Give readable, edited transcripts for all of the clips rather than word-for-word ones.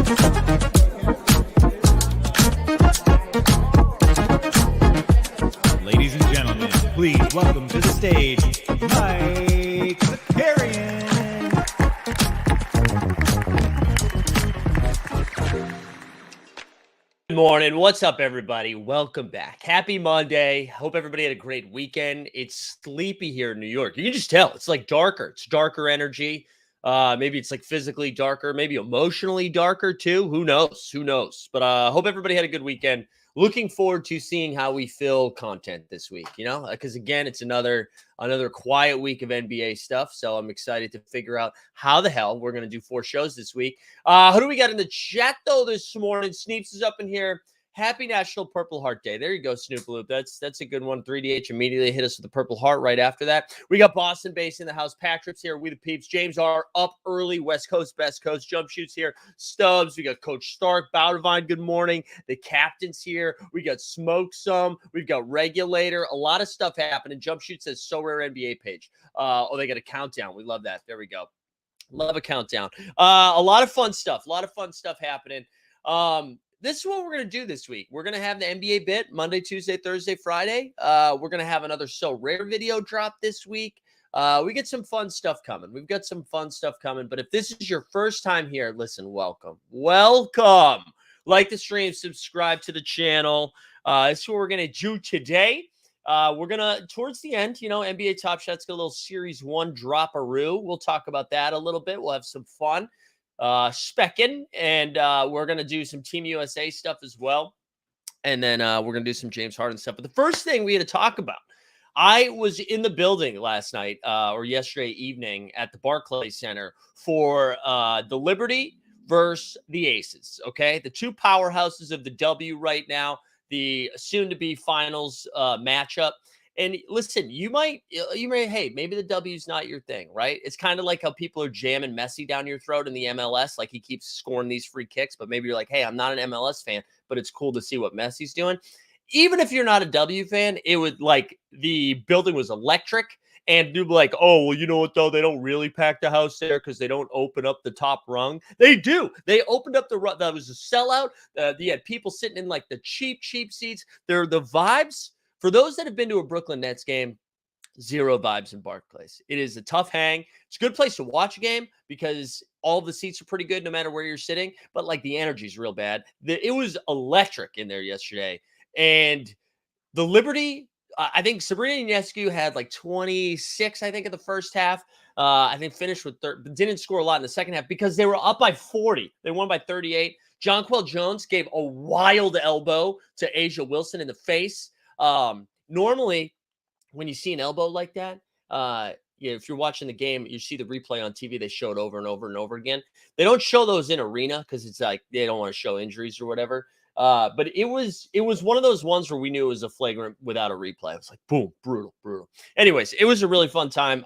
Ladies and gentlemen, please welcome to the stage, Mike Zakarian. Good morning. What's up, everybody? Welcome back. Happy Monday. Hope everybody had a great weekend. It's sleepy here in New York. You can just tell. It's like darker. It's darker energy. Maybe it's like physically darker, maybe emotionally darker too. Who knows? Who knows? But hope everybody had a good weekend. Looking forward to seeing how we fill content this week, because again, it's another quiet week of NBA stuff. So I'm excited to figure out how the hell we're going to do 4 shows this week. Who do we got in the chat though this morning? Sneeps is up in here. Happy National Purple Heart Day. There you go, Snoop Loop. That's a good one. 3DH immediately hit us with the Purple Heart right after that. We got Boston Base in the house. Patrick's here. We the peeps. James R. up early. West Coast, best coast. Jump shoots here. Stubbs. We got Coach Stark. Bowdivine, good morning. The captain's here. We got Smoke Some. We've got Regulator. A lot of stuff happening. Jump shoot says So Rare NBA page. They got a countdown. We love that. There we go. Love a countdown. A lot of fun stuff. A lot of fun stuff happening. This is what we're going to do this week. We're going to have the NBA bit Monday, Tuesday, Thursday, Friday. We're going to have another So Rare video drop this week. We get some fun stuff coming. We've got some fun stuff coming. But if this is your first time here, listen, welcome. Welcome. Like the stream, subscribe to the channel. That's what we're going to do today. We're going to, towards the end, NBA Top Shots got a little Series 1 drop-a-roo. We'll talk about that a little bit. We'll have some fun. Speckin, and we're going to do some Team USA stuff as well. And then we're going to do some James Harden stuff. But the first thing we had to talk about, I was in the building last night or yesterday evening at the Barclays Center for the Liberty versus the Aces, okay? The 2 powerhouses of the W right now, the soon-to-be finals matchup. And listen, you might, hey, maybe the W's not your thing, right? It's kind of like how people are jamming Messi down your throat in the MLS, like he keeps scoring these free kicks, but maybe you're like, hey, I'm not an MLS fan, but it's cool to see what Messi's doing. Even if you're not a W fan, it would like the building was electric, and you'd be like, oh, well, you know what though? They don't really pack the house there because they don't open up the top rung. They do. They opened up the rung. That was a sellout. You had people sitting in like the cheap seats. They're the vibes. For those that have been to a Brooklyn Nets game, 0 vibes in Barclays. It is a tough hang. It's a good place to watch a game because all the seats are pretty good no matter where you're sitting, but like the energy is real bad. It was electric in there yesterday. And the Liberty, I think Sabrina Ionescu had like 26, I think, in the first half. I think finished with but didn't score a lot in the second half because they were up by 40. They won by 38. Jonquel Jones gave a wild elbow to Asia Wilson in the face. Normally when you see an elbow like that, if you're watching the game, you see the replay on TV, they show it over and over and over again. They don't show those in arena because it's like they don't want to show injuries or whatever. But it was one of those ones where we knew it was a flagrant without a replay. It was like, boom, brutal. Anyways, it was a really fun time.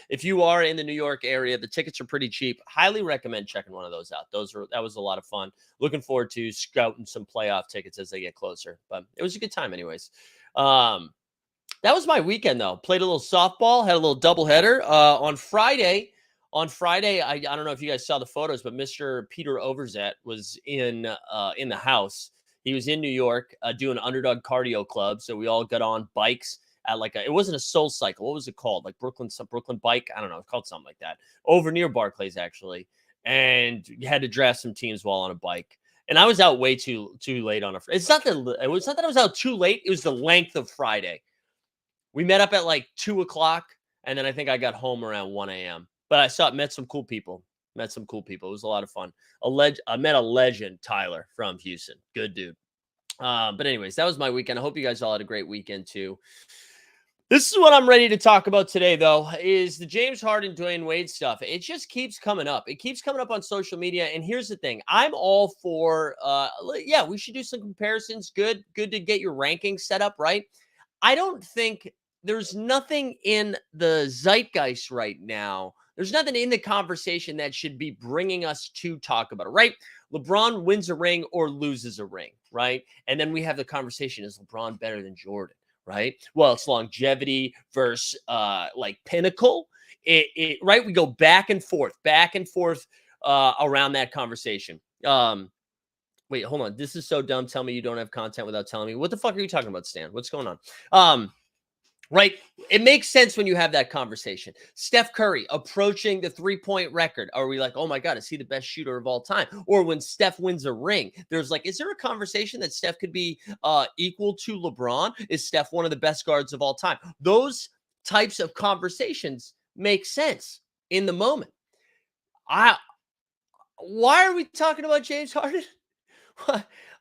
If you are in the New York area, the tickets are pretty cheap. Highly recommend checking one of those out. That was a lot of fun. Looking forward to scouting some playoff tickets as they get closer. But it was a good time anyways. That was my weekend though. Played a little softball, had a little doubleheader. On Friday, I don't know if you guys saw the photos, but Mr. Peter Overzet was in the house. He was in New York doing Underdog Cardio Club. So we all got on bikes at it wasn't a Soul Cycle. What was it called? Like Brooklyn Bike? I don't know. It's called something like that. Over near Barclays, actually. And you had to draft some teams while on a bike. And I was out way too late on it's not that I was out too late. It was the length of Friday. We met up at like 2:00, and then I think I got home around 1 a.m. But I met some cool people. It was a lot of fun. I met a legend, Tyler from Houston. Good dude. But anyways, that was my weekend. I hope you guys all had a great weekend too. This is what I'm ready to talk about today, though, is the James Harden, Dwayne Wade stuff. It just keeps coming up. It keeps coming up on social media. And here's the thing. I'm all for, we should do some comparisons. Good to get your rankings set up, right? I don't think there's nothing in the zeitgeist right now. There's nothing in the conversation that should be bringing us to talk about it, right? LeBron wins a ring or loses a ring, right? And then we have the conversation, is LeBron better than Jordan? Right? Well, it's longevity versus pinnacle. Right? We go back and forth around that conversation. Wait, hold on. This is so dumb. Tell me you don't have content without telling me. What the fuck are you talking about, Stan? What's going on? Right. It makes sense when you have that conversation. Steph Curry approaching the 3-point record. Are we like, oh my God, is he the best shooter of all time? Or when Steph wins a ring, there's like, is there a conversation that Steph could be equal to LeBron? Is Steph one of the best guards of all time? Those types of conversations make sense in the moment. Why are we talking about James Harden?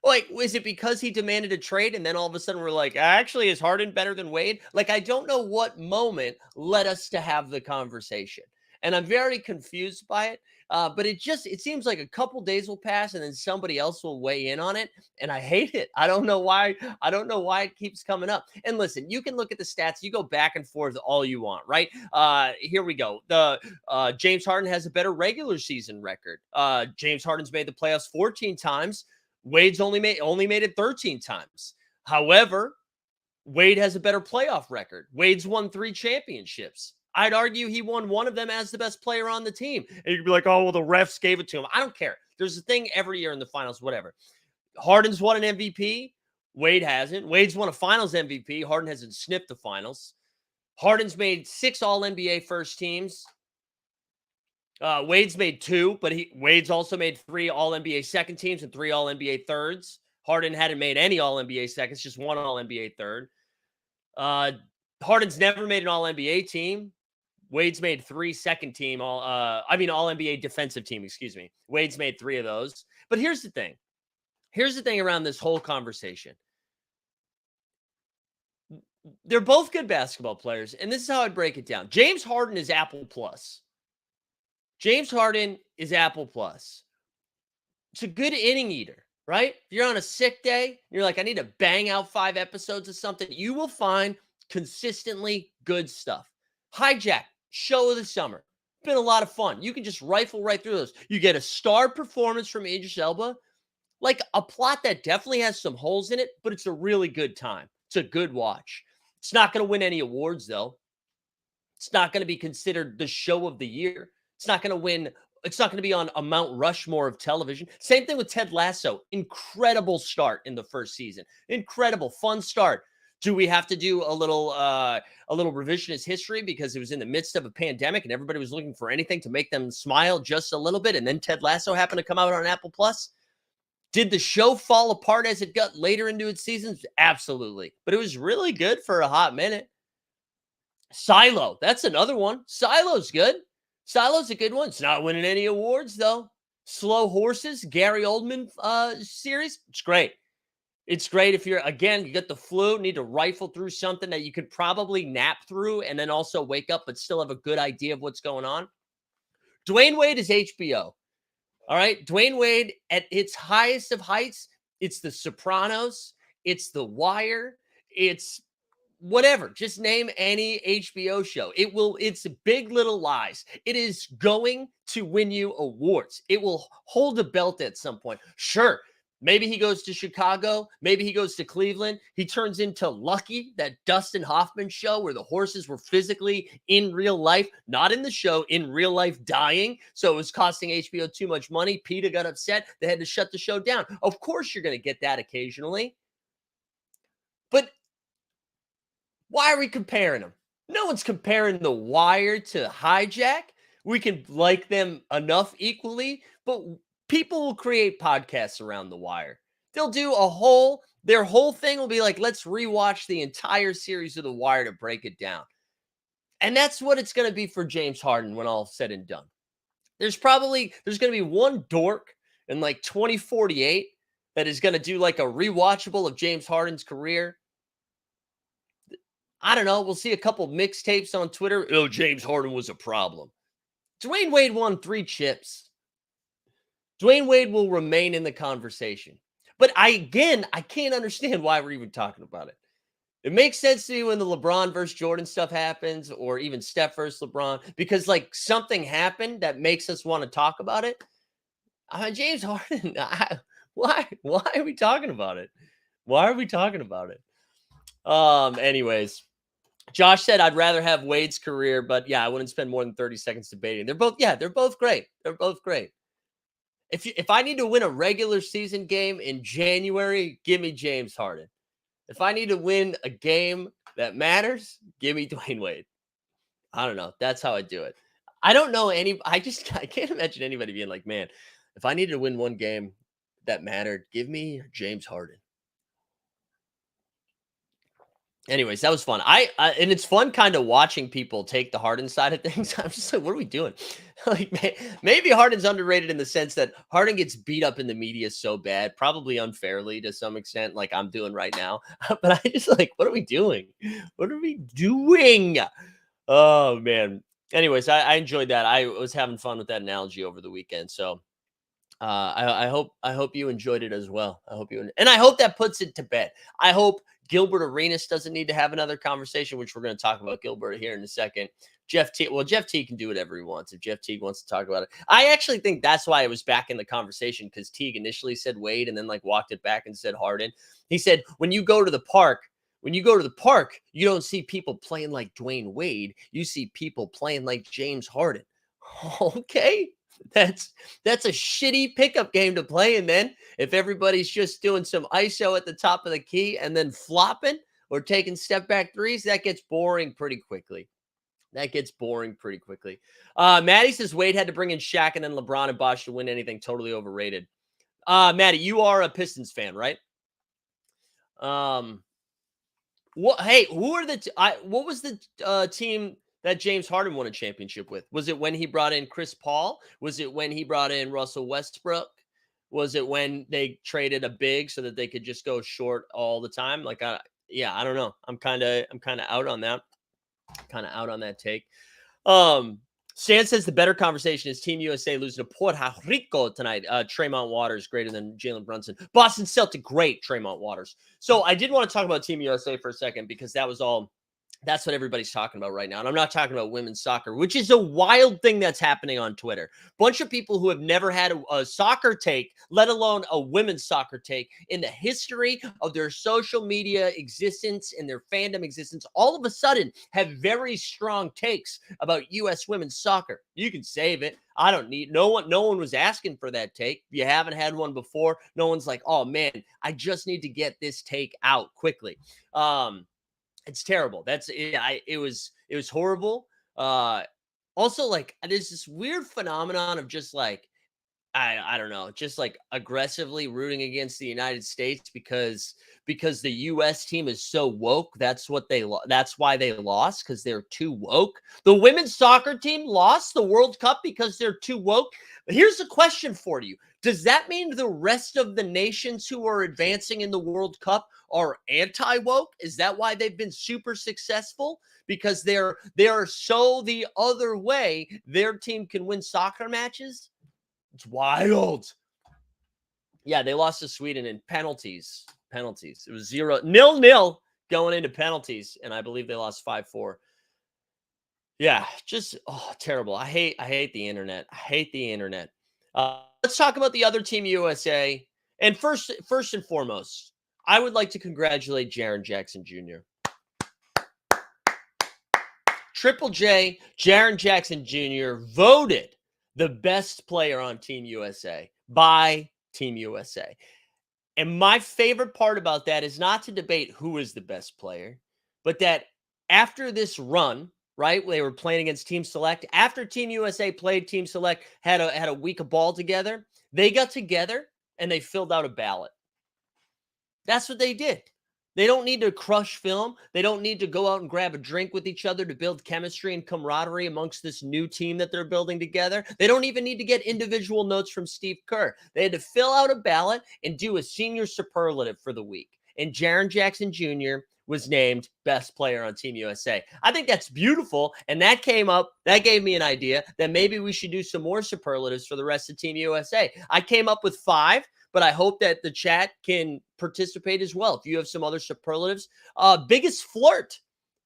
Like, is it because he demanded a trade and then all of a sudden we're like, actually, is Harden better than Wade? Like, I don't know what moment led us to have the conversation. And I'm very confused by it. But it seems like a couple days will pass and then somebody else will weigh in on it. And I hate it. I don't know why. I don't know why it keeps coming up. And listen, you can look at the stats. You go back and forth all you want, right? Here we go. James Harden has a better regular season record. James Harden's made the playoffs 14 times. Wade's only made it 13 times. However, Wade has a better playoff record. Wade's won 3 championships. I'd argue he won one of them as the best player on the team. And you could be like, oh, well, the refs gave it to him. I don't care. There's a thing every year in the finals, whatever. Harden's won an MVP. Wade hasn't. Wade's won a finals MVP. Harden hasn't sniffed the finals. Harden's made 6 All-NBA first teams. Wade's made 2, but Wade's also made 3 All-NBA second teams and 3 All-NBA thirds. Harden hadn't made any All-NBA seconds, just 1 All-NBA third. Harden's never made an All-NBA team. Wade's made 3 second team, All-NBA defensive team, excuse me. Wade's made 3 of those. But here's the thing. Here's the thing around this whole conversation. They're both good basketball players, and this is how I'd break it down. James Harden is Apple Plus. James Harden is Apple Plus. It's a good inning eater, right? If you're on a sick day, you're like, I need to bang out 5 episodes of something, you will find consistently good stuff. Hijack, show of the summer. Been a lot of fun. You can just rifle right through those. You get a star performance from Idris Elba, like a plot that definitely has some holes in it, but it's a really good time. It's a good watch. It's not going to win any awards, though. It's not going to be considered the show of the year. It's not going to win. It's not going to be on a Mount Rushmore of television. Same thing with Ted Lasso. Incredible start in the first season. Incredible, fun start. Do we have to do a little revisionist history because it was in the midst of a pandemic and everybody was looking for anything to make them smile just a little bit, and then Ted Lasso happened to come out on Apple Plus? Did the show fall apart as it got later into its seasons? Absolutely. But it was really good for a hot minute. Silo, that's another one. Silo's good. Silo's a good one. It's not winning any awards, though. Slow Horses, Gary Oldman series. It's great. It's great if you're, again, you got the flu, need to rifle through something that you could probably nap through and then also wake up but still have a good idea of what's going on. Dwayne Wade is HBO. All right. Dwayne Wade at its highest of heights, it's The Sopranos, it's The Wire, it's whatever. Just name any HBO show. It's Big Little Lies. It is going to win you awards. It will hold a belt at some point. Sure. Maybe he goes to Chicago. Maybe he goes to Cleveland. He turns into Lucky, that Dustin Hoffman show where the horses were physically in real life, not in the show, in real life dying. So it was costing HBO too much money. PETA got upset. They had to shut the show down. Of course, you're going to get that occasionally. But why are we comparing them? No one's comparing The Wire to Hijack. We can like them enough equally, but people will create podcasts around The Wire. They'll do their whole thing will be like, let's rewatch the entire series of The Wire to break it down. And that's what it's going to be for James Harden when all said and done. There's going to be one dork in like 2048 that is going to do like a rewatchable of James Harden's career. I don't know. We'll see a couple mixtapes on Twitter. Oh, James Harden was a problem. Dwayne Wade won 3 chips. Dwayne Wade will remain in the conversation. But I can't understand why we're even talking about it. It makes sense to me when the LeBron versus Jordan stuff happens, or even Steph versus LeBron, because like something happened that makes us want to talk about it. James Harden, why are we talking about it? Why are we talking about it? Anyways, Josh said, I'd rather have Wade's career, but yeah, I wouldn't spend more than 30 seconds debating. They're both great. They're both great. If I need to win a regular season game in January, give me James Harden. If I need to win a game that matters, give me Dwayne Wade. I don't know. That's how I do it. I don't know I can't imagine anybody being like, man, if I needed to win one game that mattered, give me James Harden. Anyways, that was fun. And it's fun kind of watching people take the Harden side of things. I'm just like, what are we doing? Like, maybe Harden's underrated in the sense that Harden gets beat up in the media so bad, probably unfairly to some extent, like I'm doing right now. But I just like, what are we doing? What are we doing? Oh man. Anyways, I enjoyed that. I was having fun with that analogy over the weekend. So I hope you enjoyed it as well. And I hope that puts it to bed. I hope Gilbert Arenas doesn't need to have another conversation, which we're going to talk about Gilbert here in a second. Jeff T can do whatever he wants. If Jeff Teague wants to talk about it, I actually think that's why it was back in the conversation, because Teague initially said Wade and then like walked it back and said Harden. He said, when you go to the park, you don't see people playing like Dwayne Wade. You see people playing like James Harden. Okay. That's a shitty pickup game to play. And then if everybody's just doing some ISO at the top of the key and then flopping or taking step back threes, that gets boring pretty quickly. Maddie says Wade had to bring in Shaq and then LeBron and Bosh to win anything. Totally overrated. Maddie, you are a Pistons fan, right? Hey, who are what was the team that James Harden won a championship with? Was it when he brought in Chris Paul? Was it when he brought in Russell Westbrook? Was it when they traded a big so that they could just go short all the time? Like, I don't know. I'm kind of out on that. Take. Stan says the better conversation is Team USA losing to Puerto Rico tonight. Tremont Waters greater than Jalen Brunson. Boston Celtic, great Tremont Waters. So I did want to talk about Team USA for a second, because that's what everybody's talking about right now. And I'm not talking about women's soccer, which is a wild thing that's happening on Twitter. Bunch of people who have never had a soccer take, let alone a women's soccer take, in the history of their social media existence and their fandom existence, all of a sudden have very strong takes about U.S. women's soccer. You can save it. I don't need no one was asking for that take. If you haven't had one before, no one's like, oh man, I just need to get this take out quickly. It's terrible. It was horrible. Also, like, there's this weird phenomenon of just like, I don't know, just like aggressively rooting against the United States because the US team is so woke. That's why they lost, because they're too woke. The women's soccer team lost the World Cup because they're too woke. But here's a question for you. Does that mean the rest of the nations who are advancing in the World Cup are anti-woke? Is that why they've been super successful? Because they are so the other way, their team can win soccer matches? It's wild. Yeah, they lost to Sweden in penalties. It was 0-0 going into penalties, and I believe they lost 5-4. Yeah, just terrible. I hate the internet. Let's talk about the other Team USA. And first and foremost, I would like to congratulate Jaren Jackson Jr. Triple J, Jaren Jackson Jr. voted the best player on Team USA by Team USA. And my favorite part about that is not to debate who is the best player, but that after this run, right, they were playing against Team Select. After Team USA played Team Select, had a week of ball together, they got together and they filled out a ballot. That's what they did. They don't need to crush film. They don't need to go out and grab a drink with each other to build chemistry and camaraderie amongst this new team that they're building together. They don't even need to get individual notes from Steve Kerr. They had to fill out a ballot and do a senior superlative for the week. And Jaren Jackson Jr. was named best player on Team USA. I think that's beautiful. And that gave me an idea that maybe we should do some more superlatives for the rest of Team USA. I came up with 5. But I hope that the chat can participate as well. If you have some other superlatives. Biggest flirt.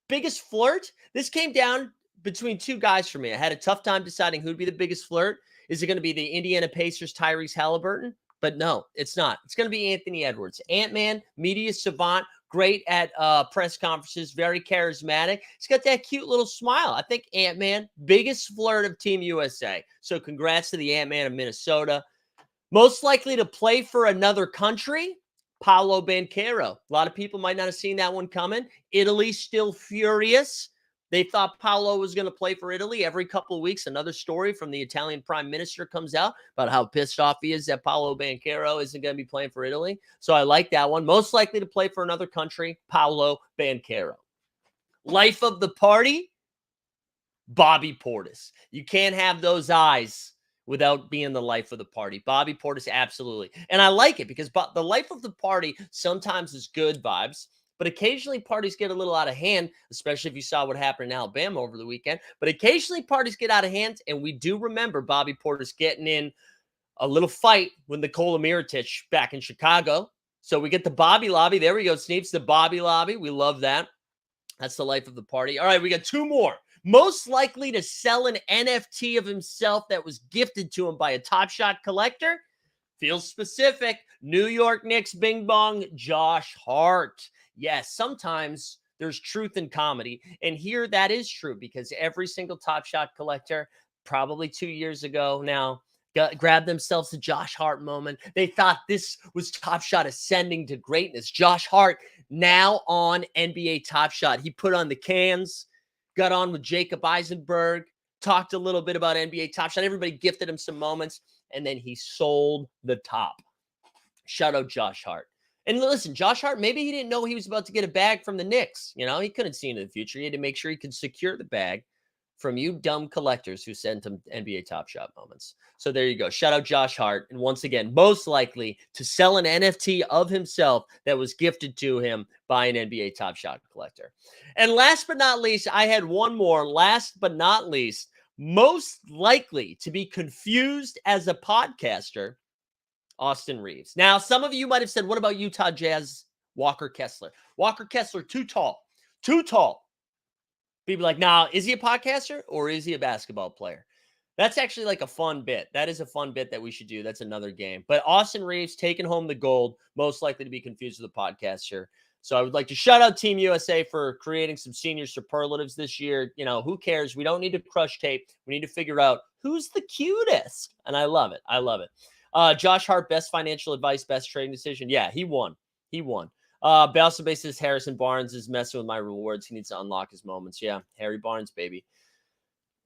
This came down between 2 guys for me. I had a tough time deciding who'd be the biggest flirt. Is it going to be the Indiana Pacers' Tyrese Halliburton? But no, it's not. It's going to be Anthony Edwards. Ant-Man, media savant, great at press conferences, very charismatic. He's got that cute little smile. I think Ant-Man, biggest flirt of Team USA. So congrats to the Ant-Man of Minnesota. Most likely to play for another country, Paolo Banchero. A lot of people might not have seen that one coming. Italy still furious. They thought Paolo was going to play for Italy. Every couple of weeks, another story from the Italian prime minister comes out about how pissed off he is that Paolo Banchero isn't going to be playing for Italy. So I like that one. Most likely to play for another country, Paolo Banchero. Life of the party, Bobby Portis. You can't have those eyes without being the life of the party. Bobby Portis, absolutely. And I like it because the life of the party sometimes is good vibes, but occasionally parties get a little out of hand, especially if you saw what happened in Alabama over the weekend. But occasionally parties get out of hand, and we do remember Bobby Portis getting in a little fight with Nikola Mirotic back in Chicago. So we get the Bobby Lobby. There we go, Sneeps, the Bobby Lobby. We love that. That's the life of the party. All right, we got two more. Most likely to sell an NFT of himself that was gifted to him by a Top Shot collector. Feels specific. New York Knicks Bing Bong, Josh Hart. Yes, sometimes there's truth in comedy. And here that is true because every single Top Shot collector, probably 2 years ago now, grabbed themselves a Josh Hart moment. They thought this was Top Shot ascending to greatness. Josh Hart now on NBA Top Shot. He put on the cans, got on with Jacob Eisenberg, talked a little bit about NBA Top Shot. Everybody gifted him some moments, and then he sold the top. Shout out Josh Hart. And listen, Josh Hart, maybe he didn't know he was about to get a bag from the Knicks. You know, he couldn't see into the future. He had to make sure he could secure the bag from you dumb collectors who sent him NBA Top Shot moments. So there you go. Shout out Josh Hart. And once again, most likely to sell an NFT of himself that was gifted to him by an NBA Top Shot collector. And last but not least, I had one more. Last but not least, most likely to be confused as a podcaster, Austin Reeves. Now, some of you might have said, what about Utah Jazz Walker Kessler? Walker Kessler, too tall. Too tall. People like, now, is he a podcaster or is he a basketball player? That's actually like a fun bit. That is a fun bit that we should do. That's another game. But Austin Reeves taking home the gold, most likely to be confused with a podcaster. So I would like to shout out Team USA for creating some senior superlatives this year. You know, who cares? We don't need to crush tape. We need to figure out who's the cutest. And I love it. I love it. Josh Hart, best financial advice, best trading decision. Yeah, he won. He won. Balsa basis Harrison Barnes is messing with my rewards. He needs to unlock his moments. Yeah, Harry Barnes, baby.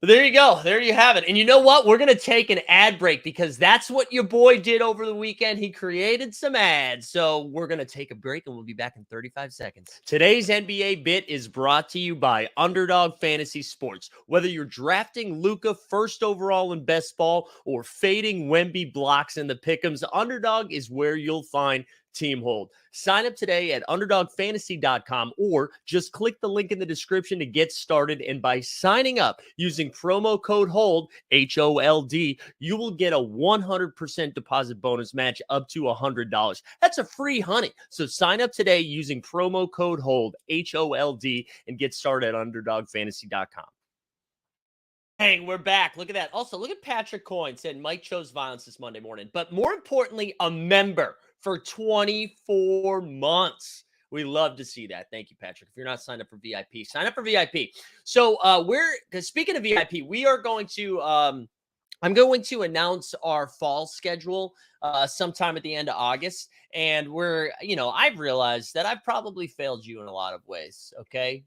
But there you go. There you have it. And you know what? We're going to take an ad break because that's what your boy did over the weekend. He created some ads. So we're going to take a break and we'll be back in 35 seconds. Today's NBA bit is brought to you by Underdog Fantasy Sports. Whether you're drafting Luka first overall in best ball or fading Wemby blocks in the pick'ems, Underdog is where you'll find Team Hold. Sign up today at underdogfantasy.com or just click the link in the description to get started. And by signing up using promo code HOLD, HOLD, you will get a 100% deposit bonus match up to $100. That's a free honey. So sign up today using promo code HOLD, HOLD, and get started at underdogfantasy.com. Hey, we're back. Look at that. Also, look at Patrick Coyne said Mike chose violence this Monday morning. But more importantly, a member for 24 months. We love to see that. Thank you, Patrick. If you're not signed up for VIP, sign up for VIP. So because speaking of VIP, we are going to I'm going to announce our fall schedule sometime at the end of August. And I've realized that I've probably failed you in a lot of ways. Okay.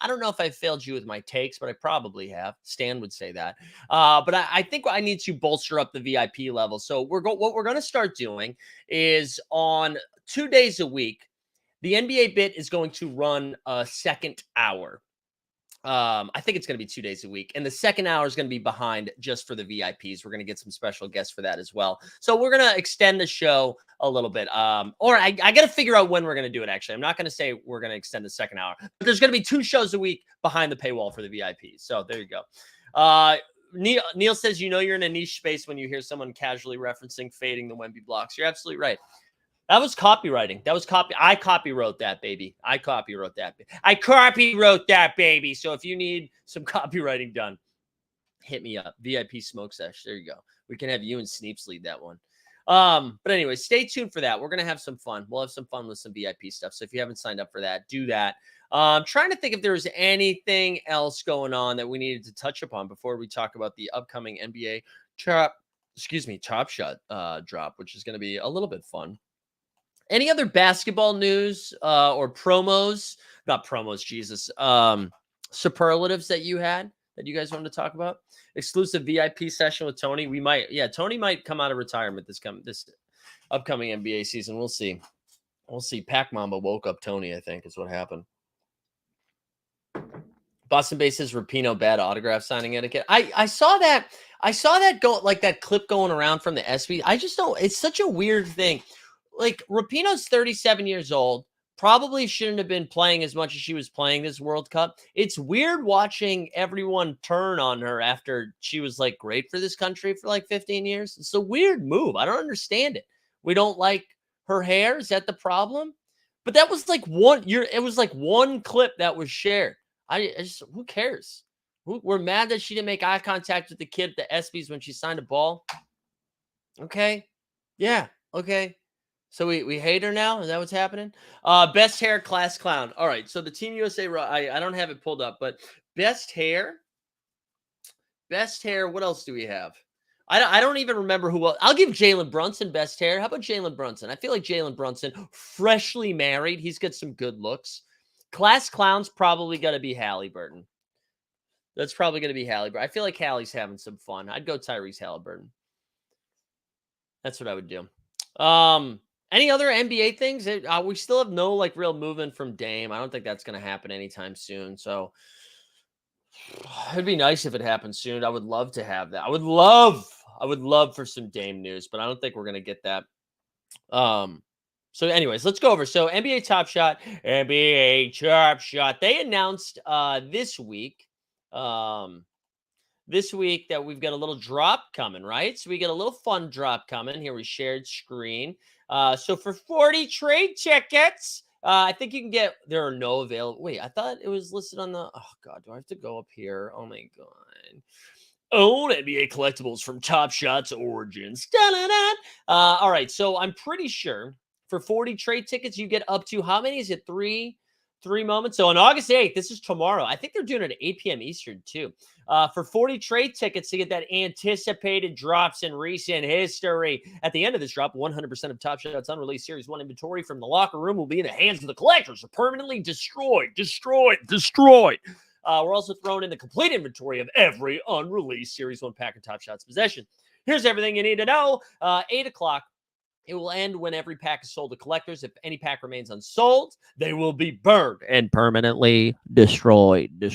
I don't know if I failed you with my takes, but I probably have. Stan would say that. But I think I need to bolster up the VIP level. So what we're going to start doing is on 2 days a week, the NBA bit is going to run a second hour. I think it's going to be 2 days a week. And the second hour is going to be behind just for the VIPs. We're going to get some special guests for that as well. So we're going to extend the show a little bit. Or I got to figure out when we're going to do it, actually. I'm not going to say we're going to extend the second hour. But there's going to be 2 shows a week behind the paywall for the VIPs. So there you go. Neil says, you're in a niche space when you hear someone casually referencing fading the Wemby blocks. You're absolutely right. That was copywriting. I copywrote that, baby. I copywrote that, baby. So if you need some copywriting done, hit me up. VIP Smoke Sesh. There you go. We can have you and Sneeps lead that one. But anyway, stay tuned for that. We're going to have some fun. We'll have some fun with some VIP stuff. So if you haven't signed up for that, do that. Trying to think if there's anything else going on that we needed to touch upon before we talk about the upcoming NBA Top Shot drop, which is going to be a little bit fun. Any other basketball news or promos? Not promos, Jesus. Superlatives that you had that you guys wanted to talk about? Exclusive VIP session with Tony. Tony might come out of retirement this upcoming NBA season. We'll see. We'll see. Pac Mamba woke up Tony, I think, is what happened. Boston Bases Rapinoe bad autograph signing etiquette. I saw that. I saw that go like that clip going around from the SB. I just don't. It's such a weird thing. Like Rapinoe's 37 years old. Probably shouldn't have been playing as much as she was playing this World Cup. It's weird watching everyone turn on her after she was like great for this country for like 15 years. It's a weird move. I don't understand it. We don't like her hair. Is that the problem? But that was like it was like one clip that was shared. I just, who cares? We're mad that she didn't make eye contact with the kid at the ESPYs when she signed a ball. Okay. Yeah. Okay. So we hate her now? Is that what's happening? Best hair class clown. All right. So the Team USA, I don't have it pulled up, but best hair. What else do we have? I don't even remember who else. I'll give Jalen Brunson best hair. How about Jalen Brunson? I feel like Jalen Brunson, freshly married. He's got some good looks. Class clown's probably going to be Halliburton. That's probably going to be Halliburton. I feel like Hallie's having some fun. I'd go Tyrese Halliburton. That's what I would do. Any other NBA things? We still have no like real movement from Dame. I don't think that's going to happen anytime soon. So it'd be nice if it happened soon. I would love to have that. I would love for some Dame news, but I don't think we're going to get that. So anyways, let's go over. So NBA Top Shot. They announced this week that we've got a little drop coming, right? So we get a little fun drop coming. Here we shared screen. So for 40 trade tickets, I think you can get, there are no available. Wait, I thought it was listed on the, oh God, do I have to go up here? Oh my God. Own NBA collectibles from Top Shot's Origins. All right. So I'm pretty sure for 40 trade tickets, you get up to, how many is it? Three moments. So on August 8th, this is tomorrow. I think they're doing it at 8 p.m. Eastern too. For 40 trade tickets to get that anticipated drops in recent history. At the end of this drop, 100% of Top Shot's unreleased Series 1 inventory from the locker room will be in the hands of the collectors, permanently destroyed. We're also throwing in the complete inventory of every unreleased Series 1 pack in Top Shot's possession. Here's everything you need to know. 8 o'clock. It will end when every pack is sold to collectors. If any pack remains unsold, they will be burned and permanently destroyed. So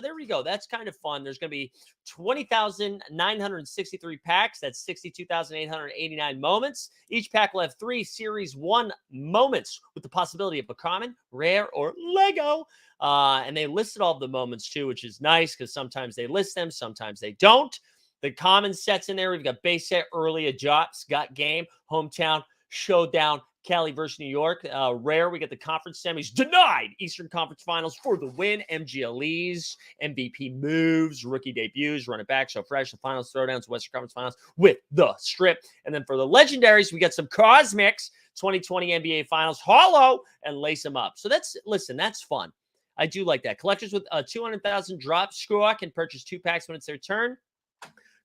there we go. That's kind of fun. There's going to be 20,963 packs. That's 62,889 moments. Each pack will have 3 Series 1 moments with the possibility of a common, rare, or Lego. And they listed all of the moments too, which is nice because sometimes they list them, sometimes they don't. The common sets in there, we've got base set, early adopts, got game, hometown, showdown, Cali versus New York. Rare, we get the conference semis, denied, Eastern Conference Finals for the win, MGLEs, MVP moves, rookie debuts, run it back, so fresh, the finals, throwdowns, Western Conference Finals with the strip. And then for the legendaries, we got some Cosmics, 2020 NBA Finals, hollow, and lace them up. So that's fun. I do like that. Collectors with 200,000 drop score can purchase 2 packs when it's their turn.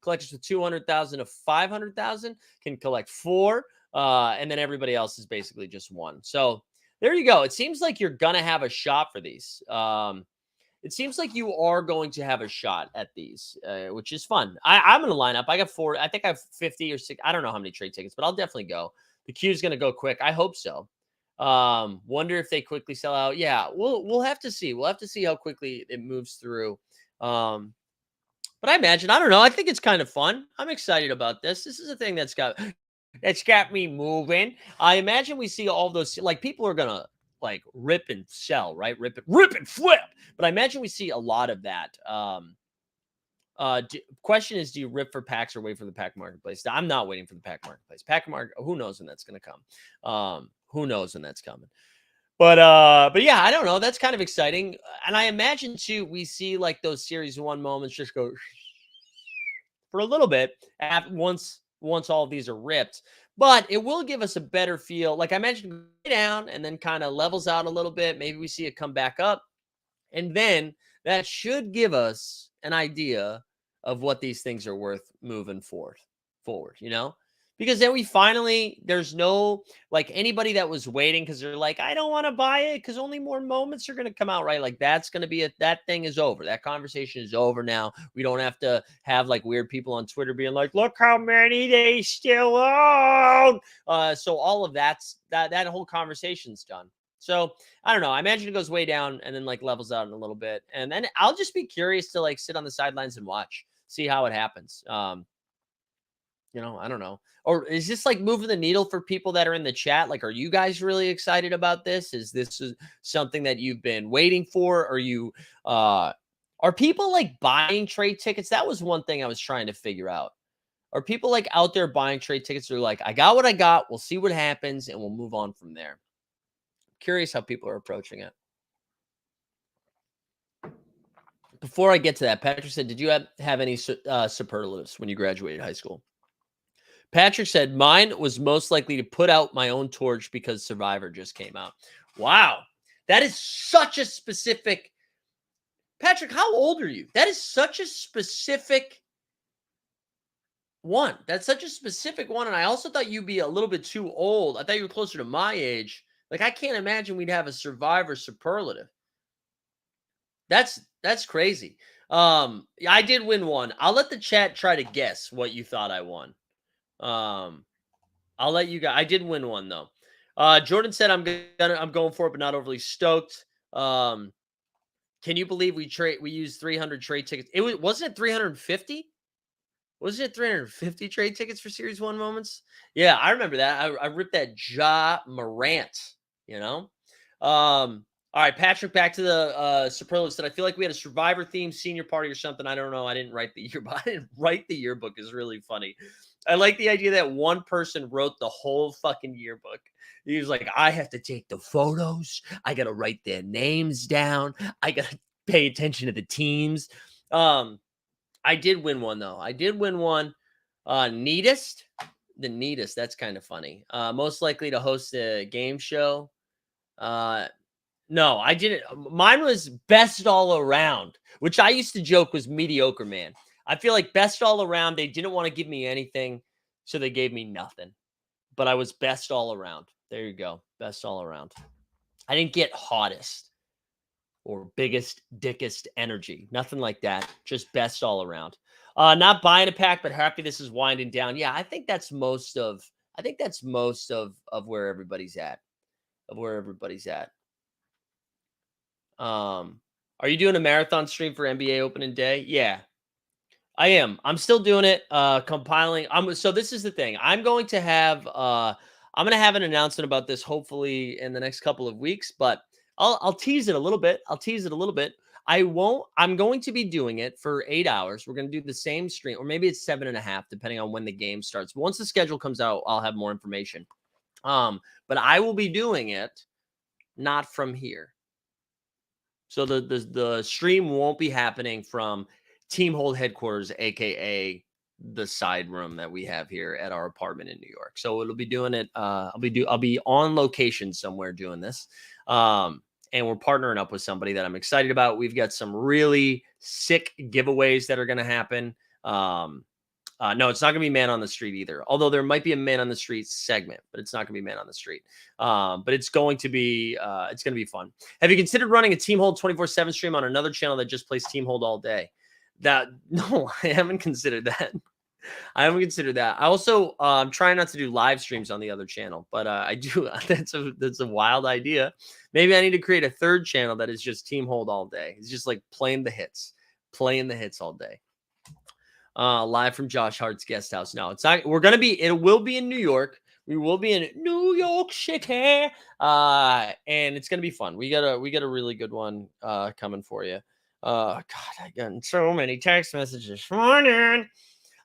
Collectors with 200,000 to 500,000 can collect 4. And then everybody else is basically just 1. So there you go. It seems like you're going to have a shot for these. It seems like you are going to have a shot at these, which is fun. I'm going to line up. I got 4. I think I have 50 or 60. I don't know how many trade tickets, but I'll definitely go. The queue is going to go quick. I hope so. Wonder if they quickly sell out. Yeah, we'll have to see. We'll have to see how quickly it moves through. But I imagine, I don't know. I think it's kind of fun. I'm excited about this. This is a thing that's got me moving. I imagine we see all those, like, people are gonna like rip and sell, right? Rip and flip. But I imagine we see a lot of that. Question is, do you rip for packs or wait for the pack marketplace? I'm not waiting for the pack marketplace. Pack market, who knows when that's gonna come? Who knows when that's coming? But yeah, I don't know. That's kind of exciting. And I imagine too, we see like those Series 1 moments just go for a little bit once all of these are ripped. But it will give us a better feel. Like I mentioned, down and then kind of levels out a little bit. Maybe we see it come back up. And then that should give us an idea of what these things are worth moving forward, because then we finally, there's no, like, anybody that was waiting because they're like, I don't want to buy it because only more moments are going to come out, right? Like, that's going to be that thing is over. That conversation is over now. We don't have to have like weird people on Twitter being like, look how many they still own. So all of that whole conversation's done. So I don't know. I imagine it goes way down and then like levels out in a little bit. And then I'll just be curious to like sit on the sidelines and watch, see how it happens. I don't know. Or is this like moving the needle for people that are in the chat? Like, are you guys really excited about this? Is this something that you've been waiting for? Are people like buying trade tickets? That was one thing I was trying to figure out. Are people like out there buying trade tickets? They're like, I got what I got. We'll see what happens and we'll move on from there. Curious how people are approaching it. Before I get to that, Patrick said, did you have any superlatives when you graduated high school? Patrick said, mine was most likely to put out my own torch because Survivor just came out. Wow. That is such a specific. Patrick, how old are you? That is such a specific one. That's such a specific one. And I also thought you'd be a little bit too old. I thought you were closer to my age. Like, I can't imagine we'd have a Survivor superlative. That's crazy. I did win one. I'll let the chat try to guess what you thought I won. I'll let you guys. I did win one though. Jordan said I'm going for it, but not overly stoked. Can you believe we used 300 trade tickets? Wasn't it 350? Wasn't it 350 trade tickets for Series 1 moments? Yeah, I remember that. I ripped that Ja Morant, all right, Patrick, back to the superlatives. Said, I feel like we had a Survivor themed senior party or something. I don't know. I didn't write the yearbook. I didn't write the yearbook. Is really funny. I like the idea that one person wrote the whole fucking yearbook. He was like, I have to take the photos. I got to write their names down. I got to pay attention to the teams. I did win one, though. I did win one. Neatest? The neatest. That's kind of funny. Most likely to host a game show. No, I didn't. Mine was best all around, which I used to joke was mediocre, man. I feel like best all around, they didn't want to give me anything, so they gave me nothing. But I was best all around. There you go. Best all around. I didn't get hottest or biggest, dickest energy. Nothing like that. Just best all around. Not buying a pack, but happy this is winding down. Yeah, I think that's most of where everybody's at. Are you doing a marathon stream for NBA opening day? Yeah, I am. I'm still doing it. Compiling. So this is the thing. I'm going to have an announcement about this hopefully in the next couple of weeks, but I'll tease it a little bit. I'm going to be doing it for 8 hours. We're going to do the same stream, or maybe it's 7.5, depending on when the game starts. But once the schedule comes out, I'll have more information. But I will be doing it not from here. So the stream won't be happening from Team Hold headquarters, aka the side room that we have here at our apartment in New York. So it'll be doing it. I'll be on location somewhere doing this. And we're partnering up with somebody that I'm excited about. We've got some really sick giveaways that are going to happen. No, it's not going to be Man on the Street either. Although there might be a Man on the Street segment, but it's not going to be Man on the Street. But it's going to be fun. Have you considered running a Team Hold 24/7 stream on another channel that just plays Team Hold all day? No, I haven't considered that. I also I'm trying not to do live streams on the other channel, but I do. That's a wild idea. Maybe I need to create a third channel that is just Team Hold all day. It's just like playing the hits all day. Live from Josh Hart's guest house. No, it's not. It will be in New York. We will be in New York City. And it's gonna be fun. We got a really good one coming for you. God, I got so many text messages this morning.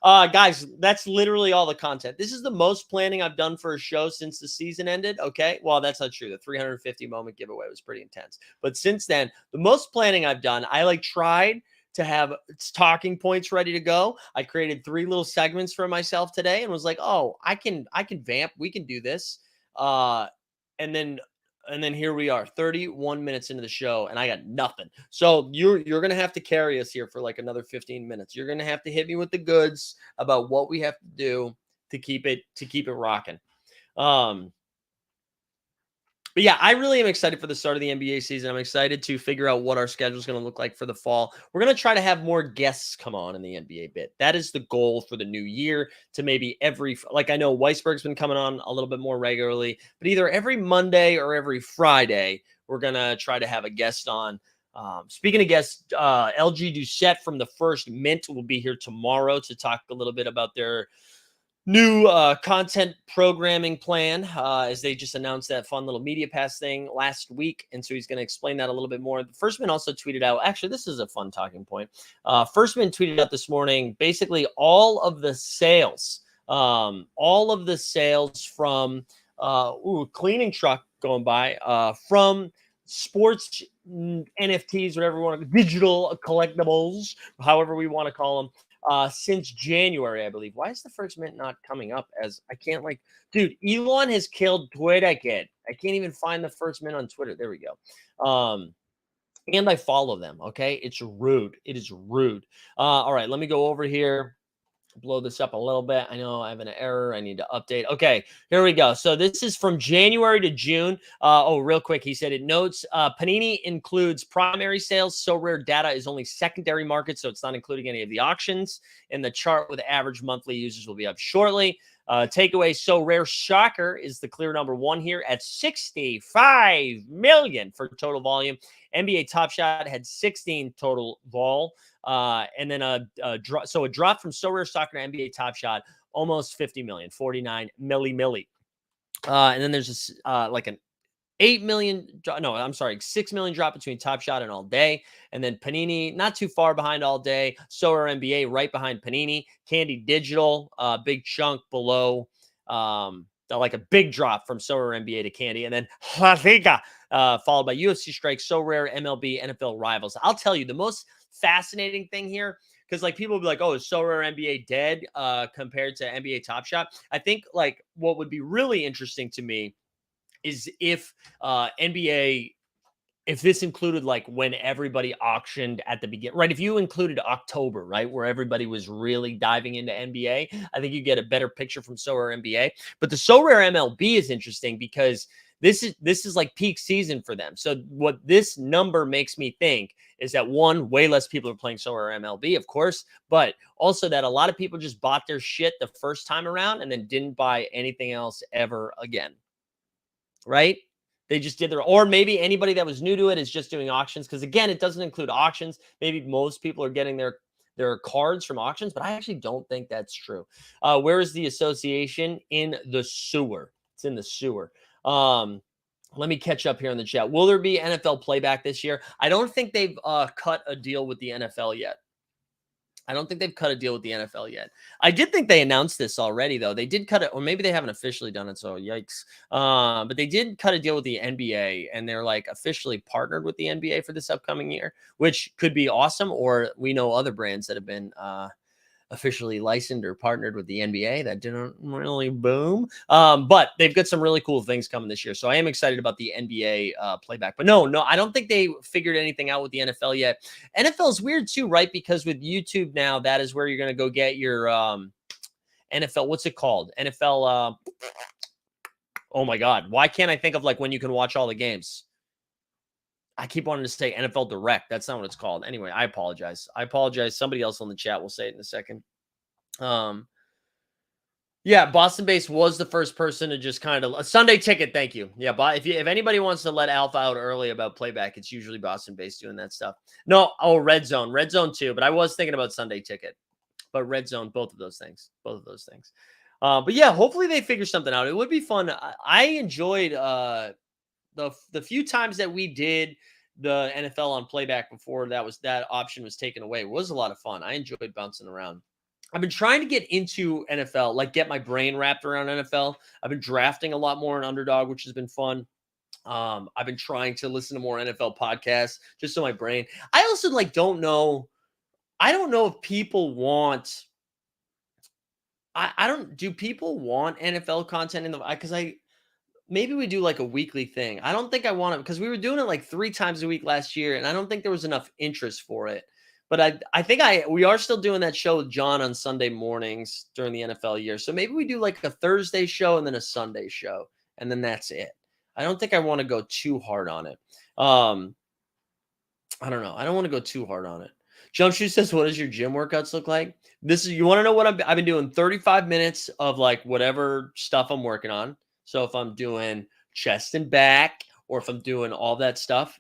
Guys, that's literally all the content. This is the most planning I've done for a show since the season ended. Okay. Well, that's not true. The 350 moment giveaway was pretty intense. But since then, the most planning I've done, I tried to have talking points ready to go. I created 3 little segments for myself today and was like, oh, I can vamp. We can do this. And then And then here we are, 31 minutes into the show, and I got nothing. So you're gonna have to carry us here for like another 15 minutes. You're gonna have to hit me with the goods about what we have to do to keep it rocking. But yeah, I really am excited for the start of the NBA season. I'm excited to figure out what our schedule is going to look like for the fall. We're going to try to have more guests come on in the NBA bit. That is the goal for the new year, to maybe like I know Weisberg's been coming on a little bit more regularly, but either every Monday or every Friday, we're going to try to have a guest on. Speaking of guests, LG Doucette from the First Mint will be here tomorrow to talk a little bit about their new content programming plan, as they just announced that fun little media pass thing last week. And so he's going to explain that a little bit more. Firstman also tweeted out, actually, this is a fun talking point. Firstman tweeted out this morning, basically all of the sales from cleaning truck going by, from sports NFTs, whatever we want to, digital collectibles, however we want to call them, since January, I believe. Why is the First Mint not coming up? As I can't, like, dude, Elon has killed Twitter, kid. I can't even find the First Mint on Twitter. There we go. And I follow them. Okay. It's rude. It is rude. All right. Let me go over here, blow this up a little bit. I know I have an error. I need to update. Okay, here we go. So this is from January to June. Real quick, he said it notes Panini includes primary sales. So Rare data is only secondary market, so it's not including any of the auctions. And the chart with average monthly users will be up shortly. Takeaway, So Rare Shocker is the clear number one here at 65 million for total volume. NBA Top Shot had 16 total vol. And then a drop from So Rare Soccer to NBA Top Shot, almost 50 million, 49 milli. And then there's like an 8 million, no, I'm sorry, 6 million drop between Top Shot and All Day. And then Panini, not too far behind All Day. So Rare NBA, right behind Panini. Candy Digital, big chunk below. Like a big drop from So Rare NBA to Candy. And then La Liga, followed by UFC Strike, So Rare, MLB, NFL Rivals. I'll tell you, the most fascinating thing here, because like people will be like, oh, is So Rare NBA dead compared to NBA Top Shot? I think like what would be really interesting to me is if NBA, if this included like when everybody auctioned at the beginning, right? If you included October, right, where everybody was really diving into NBA, I think you get a better picture from So Rare NBA. But the So Rare MLB is interesting because this is like peak season for them. So what this number makes me think is that, one, way less people are playing So Rare MLB, of course, but also that a lot of people just bought their shit the first time around and then didn't buy anything else ever again. Right? They just did or maybe anybody that was new to it is just doing auctions. Because again, it doesn't include auctions. Maybe most people are getting their cards from auctions, but I actually don't think that's true. Where is the association? In the sewer. It's in the sewer. Let me catch up here in the chat. Will there be NFL playback this year? I don't think they've cut a deal with the NFL yet. I don't think they've cut a deal with the NFL yet. I did think they announced this already, though. They did cut it, or maybe they haven't officially done it, so yikes. But they did cut a deal with the NBA, and they're like officially partnered with the NBA for this upcoming year, which could be awesome. Or we know other brands that have been officially licensed or partnered with the NBA that didn't really boom. But they've got some really cool things coming this year. So I am excited about the NBA playback. But no, I don't think they figured anything out with the NFL yet. NFL is weird too, right? Because with YouTube now, that is where you're going to go get your NFL. What's it called? NFL. Oh my God. Why can't I think of like when you can watch all the games? I keep wanting to say NFL Direct. That's not what it's called. Anyway, I apologize. Somebody else on the chat will say it in a second. Yeah, Boston Base was the first person to just kind of a Sunday Ticket. Thank you. Yeah, but if anybody wants to let Alpha out early about playback, it's usually Boston Base doing that stuff. No, Red Zone too. But I was thinking about Sunday Ticket, but Red Zone, both of those things. But yeah, hopefully they figure something out. It would be fun. I enjoyed the few times that we did the NFL on playback before that option was taken away. It was a lot of fun. I enjoyed bouncing around. I've been trying to get into NFL, like get my brain wrapped around NFL. I've been drafting a lot more in Underdog, which has been fun. I've been trying to listen to more NFL podcasts just so my brain. I also don't know. I don't know if people want. Do people want NFL content in the because maybe we do like a weekly thing. I don't think I want to because we were doing it like 3 times a week last year, and I don't think there was enough interest for it. But I think we are still doing that show with John on Sunday mornings during the NFL year. So maybe we do like a Thursday show and then a Sunday show, and then that's it. I don't think I want to go too hard on it. I don't know. I don't want to go too hard on it. Jump Shoe says, "What does your gym workouts look like?" This is you want to know what I've been doing 35 minutes of like whatever stuff I'm working on. So if I'm doing chest and back, or if I'm doing all that stuff,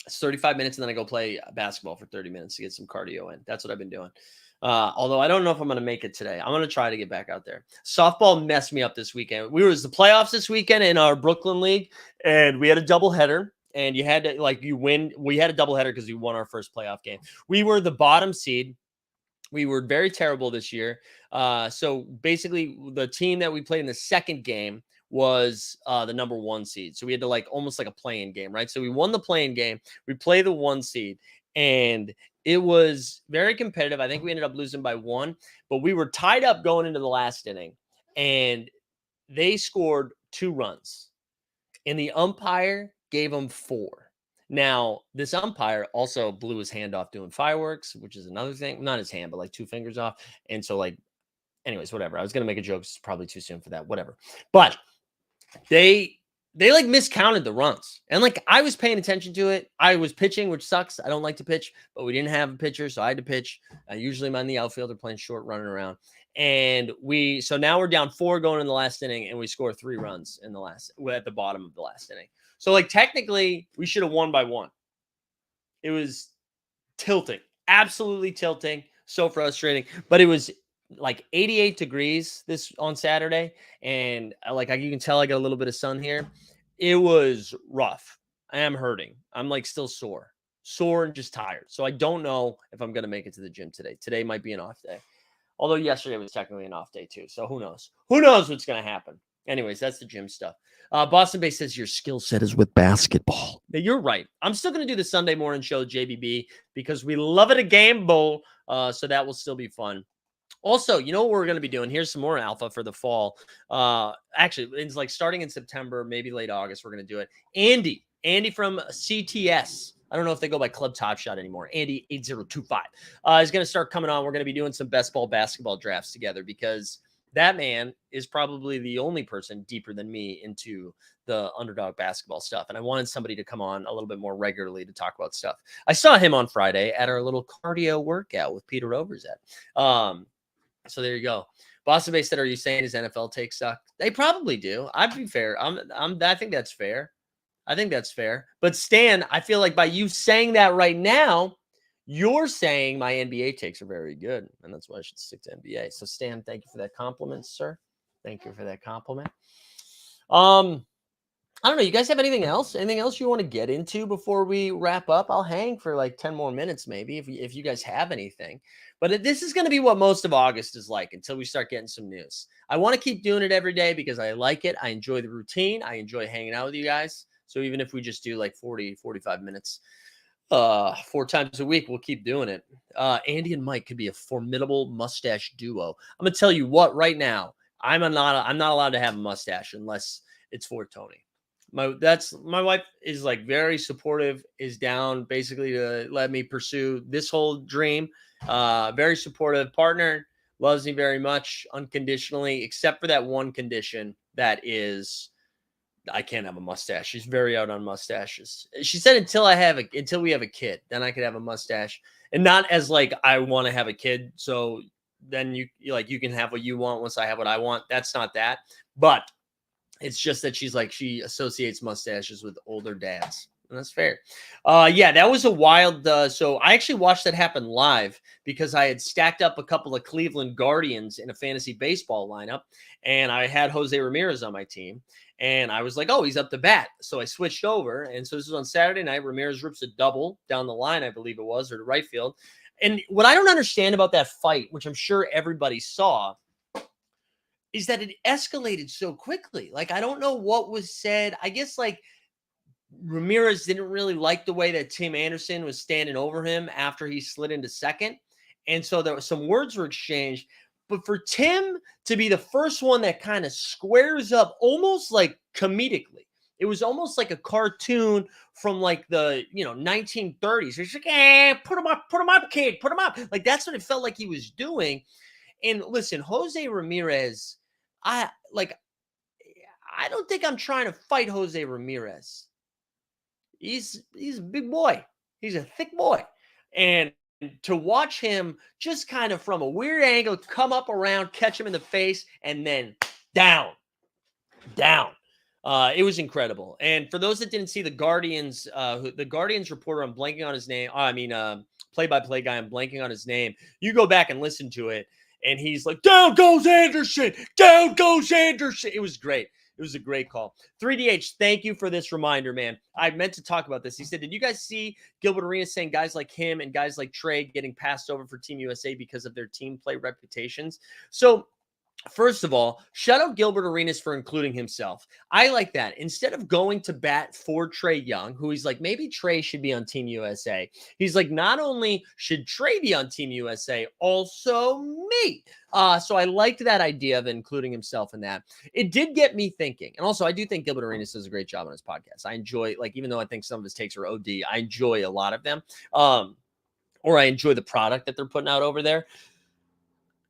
it's 35 minutes, and then I go play basketball for 30 minutes to get some cardio in. That's what I've been doing. Although I don't know if I'm going to make it today. I'm going to try to get back out there. Softball messed me up this weekend. It was the playoffs this weekend in our Brooklyn League, and we had a doubleheader. And you had to you win. We had a doubleheader because we won our first playoff game. We were the bottom seed. We were very terrible this year. So basically, the team that we played in the second game was the number 1 seed. So we had to almost like a play-in game, right? So we won the play-in game. We play the 1 seed, and it was very competitive. I think we ended up losing by 1, but we were tied up going into the last inning, and they scored 2 runs, and the umpire gave him 4. Now, this umpire also blew his hand off doing fireworks, which is another thing. Not his hand, but like 2 fingers off. And so, anyways, whatever. I was gonna make a joke. It's probably too soon for that. Whatever. But they miscounted the runs. And I was paying attention to it. I was pitching, which sucks. I don't like to pitch, but we didn't have a pitcher, so I had to pitch. Usually I'm on the outfielder playing short, running around. And so now we're down 4 going in the last inning, and we score 3 runs at the bottom of the last inning. So technically we should have won by 1. It was tilting, absolutely tilting. So frustrating, but it was 88 degrees on Saturday. And you can tell I got a little bit of sun here. It was rough. I am hurting. I'm still sore and just tired. So I don't know if I'm going to make it to the gym today. Today might be an off day. Although yesterday was technically an off day too. So who knows? Who knows what's going to happen? Anyways, that's the gym stuff. Boston Bay says your skill set is with basketball. Now, you're right. I'm still going to do the Sunday morning show, JBB, because we love it a game bowl. So that will still be fun. Also, you know what we're going to be doing? Here's some more alpha for the fall. Actually, it's starting in September, maybe late August, we're going to do it. Andy from CTS. I don't know if they go by Club Top Shot anymore. Andy 8025 is going to start coming on. We're going to be doing some best ball basketball drafts together because that man is probably the only person deeper than me into the underdog basketball stuff. And I wanted somebody to come on a little bit more regularly to talk about stuff. I saw him on Friday at our little cardio workout with Peter Overzet. So there you go. Boston Bay said, "Are you saying his NFL takes suck?" They probably do. I'd be fair. I think that's fair. But Stan, I feel like by you saying that right now, you're saying my NBA takes are very good, and that's why I should stick to NBA. So Stan, thank you for that compliment, sir. Thank you for that compliment. I don't know. You guys have anything else? Anything else you want to get into before we wrap up? I'll hang for 10 more minutes, maybe, if you guys have anything. But this is going to be what most of August is like until we start getting some news. I want to keep doing it every day because I like it. I enjoy the routine. I enjoy hanging out with you guys. So even if we just do 40, 45 minutes 4 times a week, we'll keep doing it. Andy and Mike could be a formidable mustache duo. I'm going to tell you what, right now, I'm not allowed to have a mustache unless it's for Tony. My wife is very supportive, is down basically to let me pursue this whole dream. Very supportive partner, loves me very much unconditionally, except for that one condition that is I can't have a mustache. She's very out on mustaches. She said until we have a kid, then I could have a mustache, and not as I want to have a kid. So then you can have what you want once I have what I want. That's not that, but it's just that she associates mustaches with older dads. And that's fair. Yeah, that was a wild. So I actually watched that happen live because I had stacked up a couple of Cleveland Guardians in a fantasy baseball lineup, and I had Jose Ramirez on my team. And I was like, oh, he's up to bat. So I switched over. And so this was on Saturday night. Ramirez rips a double down the line, I believe it was, or to right field. And what I don't understand about that fight, which I'm sure everybody saw, is that it escalated so quickly. I don't know what was said. I guess Ramirez didn't really like the way that Tim Anderson was standing over him after he slid into second. And so there was some words were exchanged. But for Tim to be the first one that kind of squares up almost like comedically, it was almost like a cartoon from like the 1930s. He's like, put him up, kid, put him up. Like that's what it felt like he was doing. And listen, Jose Ramirez, I like. I don't think I'm trying to fight Jose Ramirez. He's a big boy. He's a thick boy, and to watch him just kind of from a weird angle come up around, catch him in the face, and then down, down. It was incredible. And for those that didn't see the Guardians, the Guardians reporter, I'm blanking on his name. Play-by-play guy, I'm blanking on his name. You go back and listen to it, and he's like, "Down goes Anderson! Down goes Anderson!" It was great. It was a great call. 3DH, thank you for this reminder, man. I meant to talk about this. He said, did you guys see Gilbert Arenas saying guys like him and guys like Trey getting passed over for Team USA because of their team play reputations? So, first of all, shout out Gilbert Arenas for including himself. I like that. Instead of going to bat for Trae Young, who he's like, maybe Trae should be on Team USA. He's like, not only should Trae be on Team USA, also me. So I liked that idea of including himself in that. It did get me thinking. And also, I do think Gilbert Arenas does a great job on his podcast. I enjoy, like, even though I think some of his takes are OD, I enjoy a lot of them. Or I enjoy the product that they're putting out over there.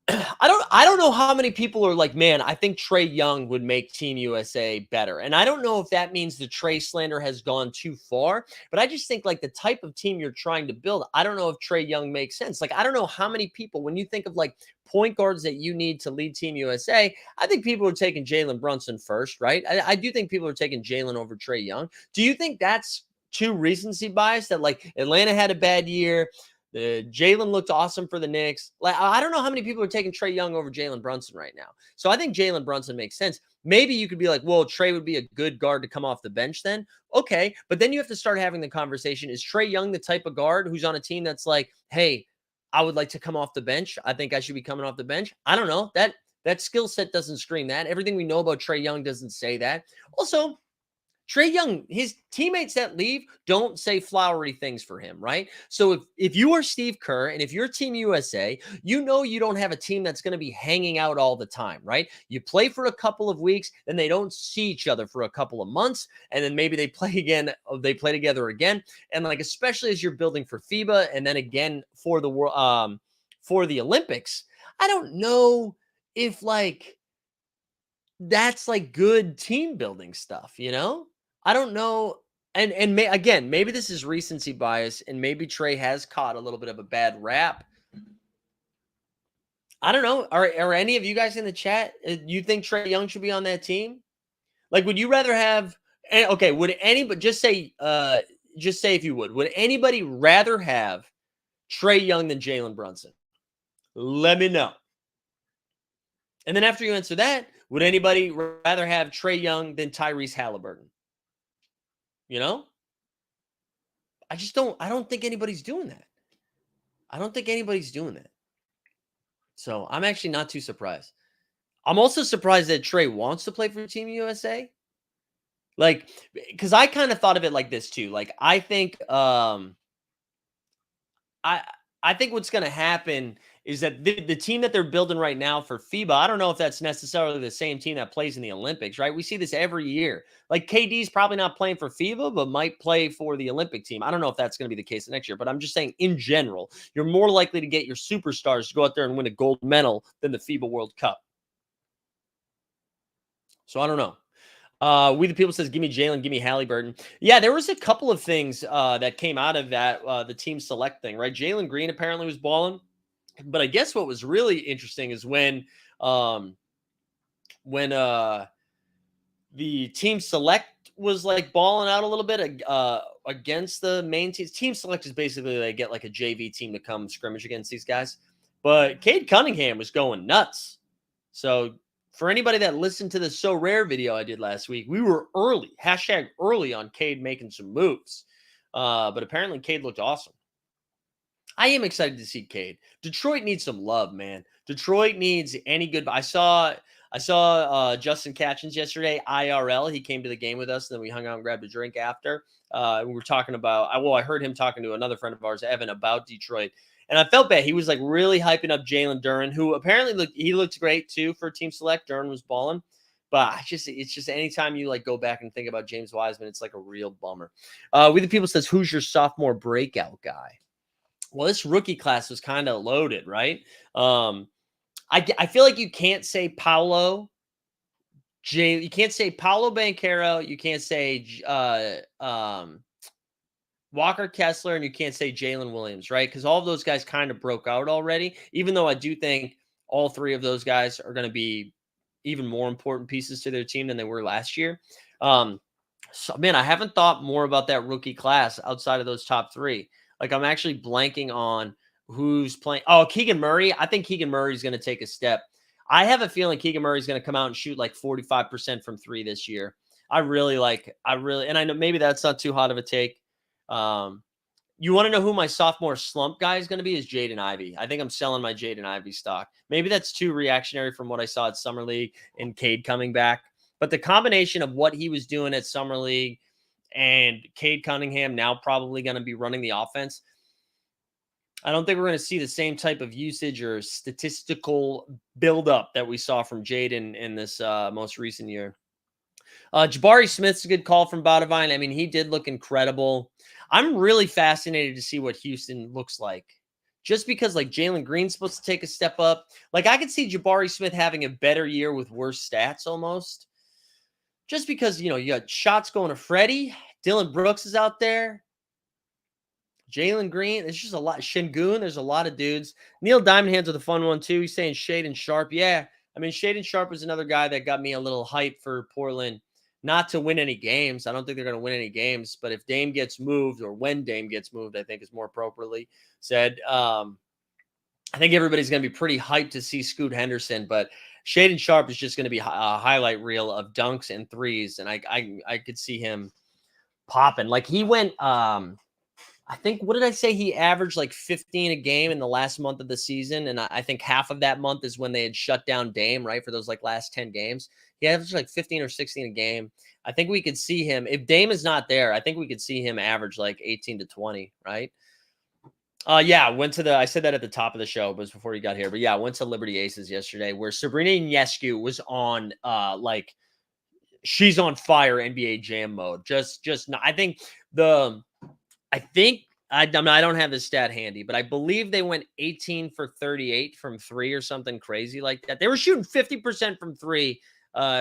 I don't know how many people are like, man, I think Trae Young would make Team USA better. And I don't know if that means the Trae slander has gone too far, but I just think like the type of team you're trying to build, I don't know if Trae Young makes sense. Like, I don't know how many people, when you think of like point guards that you need to lead Team USA, I think people are taking Jalen Brunson first, right? I do think people are taking Jalen over Trae Young. Do you think that's too recency bias that like Atlanta had a bad year? Jalen looked awesome for the Knicks. Like, I don't know how many people are taking Trae Young over Jalen Brunson right now. So I think Jalen Brunson makes sense. Maybe you could be like, well, Trae would be a good guard to come off the bench then. Okay. But then you have to start having the conversation. Is Trae Young the type of guard who's on a team that's like, hey, I would like to come off the bench. I think I should be coming off the bench. I don't know. That skill set doesn't scream that. Everything we know about Trae Young doesn't say that. Also, Trae Young, his teammates that leave don't say flowery things for him, right? So if you are Steve Kerr and if you're Team USA, you know you don't have a team that's going to be hanging out all the time, right? You play for a couple of weeks, then they don't see each other for a couple of months, and then maybe they play again, they play together again. And like, especially as you're building for FIBA and then again for the world, for the Olympics, I don't know if like that's like good team building stuff, you know? I don't know. And again, maybe this is recency bias and maybe Trae has caught a little bit of a bad rap. I don't know. Are any of you guys in the chat, you think Trae Young should be on that team? Like, would you rather have, okay, would anybody, just say if you would anybody rather have Trae Young than Jalen Brunson? Let me know. And then after you answer that, would anybody rather have Trae Young than Tyrese Halliburton? You know? I don't think anybody's doing that. I don't think anybody's doing that. So I'm actually not too surprised. I'm also surprised that Trae wants to play for Team USA. Like, because I kind of thought of it like this too. Like, I think I think what's going to happen is that the team that they're building right now for FIBA, I don't know if that's necessarily the same team that plays in the Olympics, right? We see this every year. Like, KD's probably not playing for FIBA, but might play for the Olympic team. I don't know if that's going to be the case next year, but I'm just saying in general, you're more likely to get your superstars to go out there and win a gold medal than the FIBA World Cup. So I don't know. We the People says, give me Jalen, give me Halliburton. Yeah, there was a couple of things that came out of that, the team select thing, right? Jalen Green apparently was balling. But I guess what was really interesting is when the team select was like balling out a little bit against the main teams. Team select is basically they get like a JV team to come scrimmage against these guys. But Cade Cunningham was going nuts. So for anybody that listened to the So Rare video I did last week, we were early, #early on Cade making some moves. But apparently Cade looked awesome. I am excited to see Cade. Detroit needs some love, man. Detroit needs any good. I saw Justin Catchins yesterday, IRL. He came to the game with us, and then we hung out and grabbed a drink after. We were talking about, I heard him talking to another friend of ours, Evan, about Detroit. And I felt bad. He was like really hyping up Jalen Duren, who apparently looked great too for Team Select. Duren was balling. But it's just anytime you like go back and think about James Wiseman, it's like a real bummer. We the People says, who's your sophomore breakout guy? Well, this rookie class was kind of loaded, right? I feel like you can't say Paolo. You can't say Paolo Banchero. You can't say Walker Kessler, and you can't say Jalen Williams, right? Because all of those guys kind of broke out already, even though I do think all three of those guys are going to be even more important pieces to their team than they were last year. So, man, I haven't thought more about that rookie class outside of those top three. Like, I'm actually blanking on who's playing. Oh, Keegan Murray. I think Keegan Murray is going to take a step. I have a feeling Keegan Murray is going to come out and shoot like 45% from three this year. And I know maybe that's not too hot of a take. You want to know who my sophomore slump guy is going to be? Is Jaden Ivey. I think I'm selling my Jaden Ivey stock. Maybe that's too reactionary from what I saw at Summer League and Cade coming back. But the combination of what he was doing at Summer League and Cade Cunningham now probably going to be running the offense, I don't think we're going to see the same type of usage or statistical buildup that we saw from Jaden in this most recent year. Jabari Smith's a good call from Botavine. I mean, he did look incredible. I'm really fascinated to see what Houston looks like. Just because, like, Jalen Green's supposed to take a step up. Like, I could see Jabari Smith having a better year with worse stats almost. Just because, you got shots going to Freddie. Dylan Brooks is out there. Jalen Green. There's just a lot. Şengün, there's a lot of dudes. Neil Diamond Hands with a fun one, too. He's saying Shaedon Sharpe. Yeah, I mean, Shaedon Sharpe was another guy that got me a little hype for Portland. Not to win any games. I don't think they're going to win any games. But if Dame gets moved, or when Dame gets moved, I think is more appropriately said. I think everybody's going to be pretty hyped to see Scoot Henderson. But Shaedon Sharpe is just going to be a highlight reel of dunks and threes. And I could see him popping. Like he went, I think, what did I say? He averaged like 15 a game in the last month of the season. And I think half of that month is when they had shut down Dame, right? For those like last 10 games. He averaged like 15 or 16 a game. I think we could see him, if Dame is not there, I think we could see him average like 18 to 20, right? Yeah, I said that at the top of the show, but it was before you got here. But yeah, I went to Liberty Aces yesterday where Sabrina Ionescu was on like she's on fire NBA Jam mode. I don't have the stat handy, but I believe they went 18 for 38 from three or something crazy like that. They were shooting 50% from three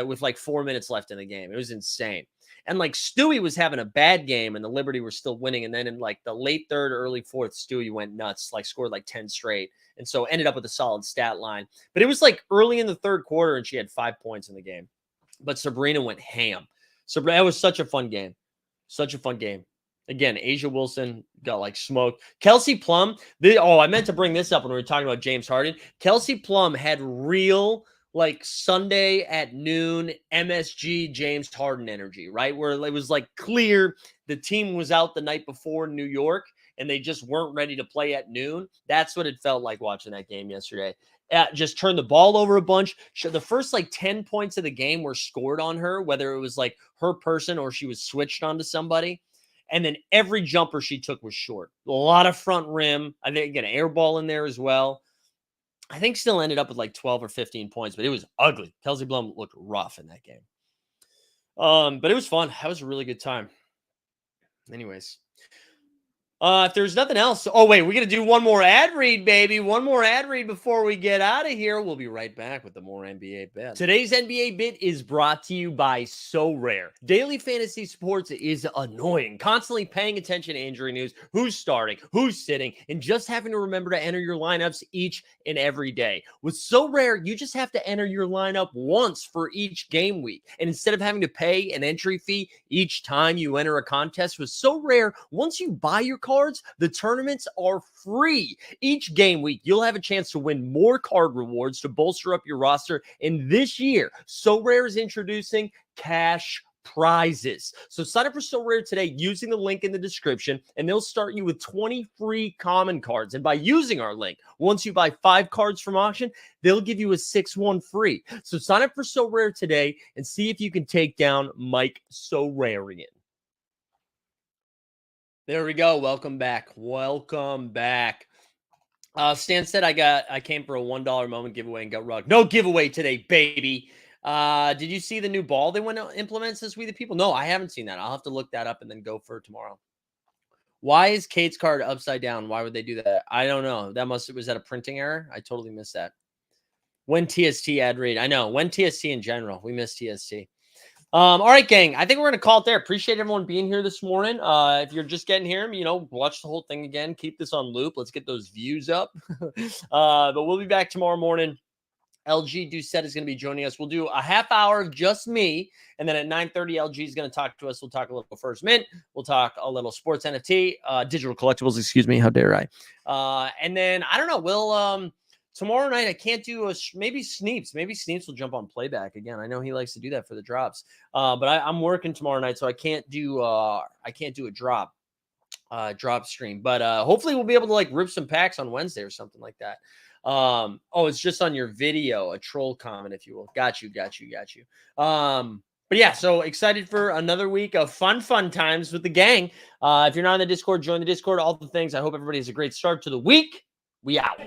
with like 4 minutes left in the game. It was insane. And like Stewie was having a bad game and the Liberty were still winning. And then in like the late third, early fourth, Stewie went nuts, like scored like 10 straight. And so ended up with a solid stat line. But it was like early in the third quarter and she had 5 points in the game. But Sabrina went ham. Sabrina, it was such a fun game. Such a fun game. Again, Asia Wilson got like smoked. Kelsey Plum. I meant to bring this up when we were talking about James Harden. Kelsey Plum had real like Sunday at noon MSG James Harden energy, right? Where it was like clear the team was out the night before in New York and they just weren't ready to play at noon. That's what it felt like watching that game yesterday. Just turned the ball over a bunch. The first like 10 points of the game were scored on her, whether it was like her person or she was switched onto somebody. And then every jumper she took was short. A lot of front rim. I think get an air ball in there as well. I think still ended up with like 12 or 15 points, but it was ugly. Kelsey Plum looked rough in that game. But it was fun. That was a really good time. Anyways. If there's nothing else. Oh, wait, we're going to do one more ad read, baby. One more ad read before we get out of here. We'll be right back with the more NBA bit. Today's NBA bit is brought to you by So Rare. Daily fantasy sports is annoying. Constantly paying attention to injury news, who's starting, who's sitting, and just having to remember to enter your lineups each and every day. With So Rare, you just have to enter your lineup once for each game week. And instead of having to pay an entry fee each time you enter a contest with So Rare, once you buy your cards, the tournaments are free. Each game week, you'll have a chance to win more card rewards to bolster up your roster. And this year, So Rare is introducing cash prizes. So sign up for So Rare today using the link in the description, and they'll start you with 20 free common cards. And by using our link, once you buy 5 cards from auction, they'll give you a 6-1 free. So sign up for So Rare today and see if you can take down Mike Sorarian. There we go. Welcome back. Welcome back. Stan said I came for a $1 moment giveaway and got rugged. No giveaway today, baby. Did you see the new ball they want to implement this We the People? No, I haven't seen that. I'll have to look that up and then go for tomorrow. Why is Kate's card upside down? Why would they do that? I don't know. Was that a printing error? I totally missed that. When TST ad read. I know. When TST in general. We miss TST. All right, gang. I think we're going to call it there. Appreciate everyone being here this morning. If you're just getting here, watch the whole thing again. Keep this on loop. Let's get those views up. But we'll be back tomorrow morning. LG Doucette is going to be joining us. We'll do a half hour of just me. And then at 9:30, LG is going to talk to us. We'll talk a little First Mint. We'll talk a little sports NFT, digital collectibles, excuse me. How dare I? And then, I don't know. We'll, tomorrow night, I can't do maybe Sneeps. Maybe Sneeps will jump on playback again. I know he likes to do that for the drops. But I'm working tomorrow night, so I can't do a drop stream. But hopefully we'll be able to rip some packs on Wednesday or something like that. It's just on your video, a troll comment, if you will. Got you. But yeah, so excited for another week of fun times with the gang. If you're not in the Discord, join the Discord, all the things. I hope everybody has a great start to the week. We out.